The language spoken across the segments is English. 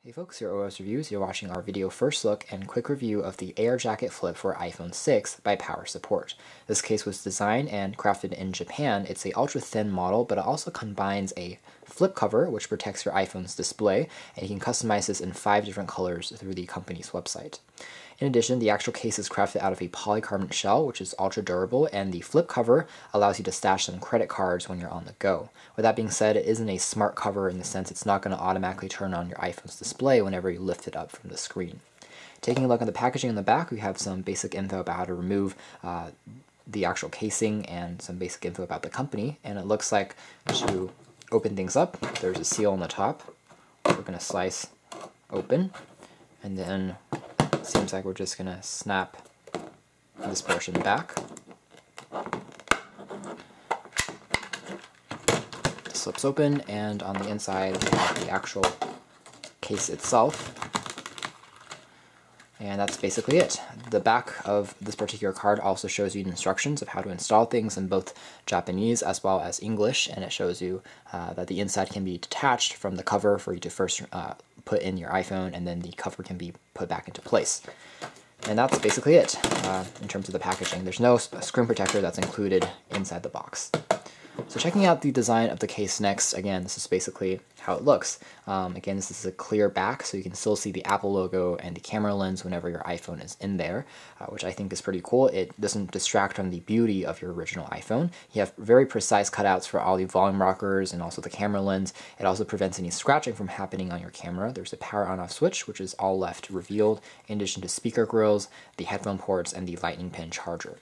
Hey folks, your OS Reviews. You're watching our video first look and quick review of the Air Jacket Flip for iPhone 6 by Power Support. This case was designed and crafted in Japan. It's a ultra-thin model, but it also combines a flip cover, which protects your iPhone's display, and you can customize this in 5 different colors through the company's website. In addition, the actual case is crafted out of a polycarbonate shell, which is ultra durable, and the flip cover allows you to stash some credit cards when you're on the go. With that being said, it isn't a smart cover in the sense it's not going to automatically turn on your iPhone's display whenever you lift it up from the screen. Taking a look at the packaging in the back, we have some basic info about how to remove the actual casing and some basic info about the company. And it looks like to open things up, there's a seal on the top. We're going to slice open, and then it seems like we're just going to snap this portion back. It slips open, and on the inside we have the actual case itself. And that's basically it. The back of this particular card also shows you instructions of how to install things in both Japanese as well as English, and it shows you that the inside can be detached from the cover for you to first put in your iPhone, and then the cover can be put back into place. And that's basically it in terms of the packaging. There's no screen protector that's included inside the box. So checking out the design of the case next, again, this is basically how it looks. Again, this is a clear back, so you can still see the Apple logo and the camera lens whenever your iPhone is in there, which I think is pretty cool. It doesn't distract from the beauty of your original iPhone. You have very precise cutouts for all the volume rockers and also the camera lens. It also prevents any scratching from happening on your camera. There's a power on-off switch, which is all left revealed, in addition to speaker grills, the headphone ports, and the lightning pin charger.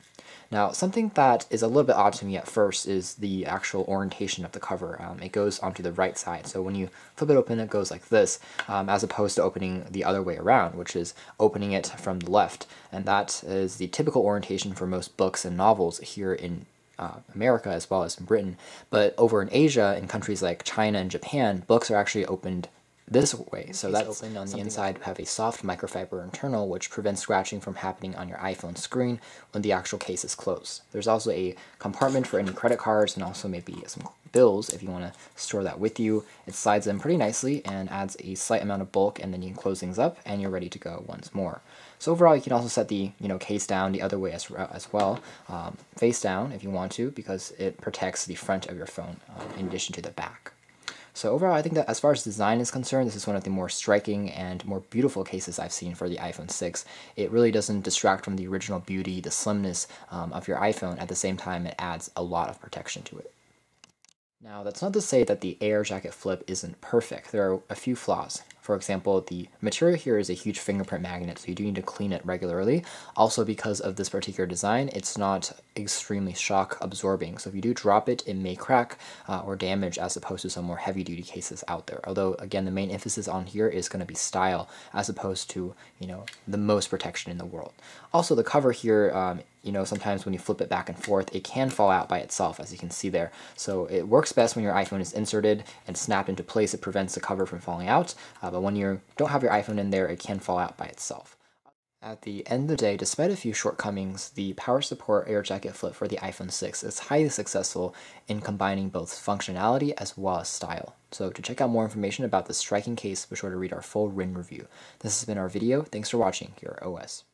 Now, something that is a little bit odd to me at first is the actual orientation of the cover. It goes onto the right side, so when you flip it open, it goes like this, as opposed to opening the other way around, which is opening it from the left. And that is the typical orientation for most books and novels here in America as well as in Britain. But over in Asia, in countries like China and Japan, books are actually opened this way. So that's open on the inside. We have a soft microfiber internal, which prevents scratching from happening on your iPhone screen when the actual case is closed. There's also a compartment for any credit cards and also maybe some bills if you want to store that with you. It slides in pretty nicely and adds a slight amount of bulk, and then you can close things up and you're ready to go once more. So overall, you can also set the case down the other way as well, face down if you want to, because it protects the front of your phone in addition to the back. So overall, I think that as far as design is concerned, this is one of the more striking and more beautiful cases I've seen for the iPhone 6. It really doesn't distract from the original beauty, the slimness of your iPhone. At the same time, it adds a lot of protection to it. Now, that's not to say that the Air Jacket Flip isn't perfect. There are a few flaws. For example, the material here is a huge fingerprint magnet, so you do need to clean it regularly. Also, because of this particular design, it's not extremely shock absorbing. So if you do drop it, it may crack or damage, as opposed to some more heavy duty cases out there. Although, again, the main emphasis on here is going to be style, as opposed to, the most protection in the world. Also, the cover here, sometimes when you flip it back and forth, it can fall out by itself, as you can see there. So it works best when your iPhone is inserted and snapped into place. It prevents the cover from falling out. But when you don't have your iPhone in there, it can fall out by itself. At the end of the day, despite a few shortcomings, the Power Support Air Jacket Flip for the iPhone 6 is highly successful in combining both functionality as well as style. So to check out more information about this striking case, be sure to read our full written review. This has been our video. Thanks for watching here at OS.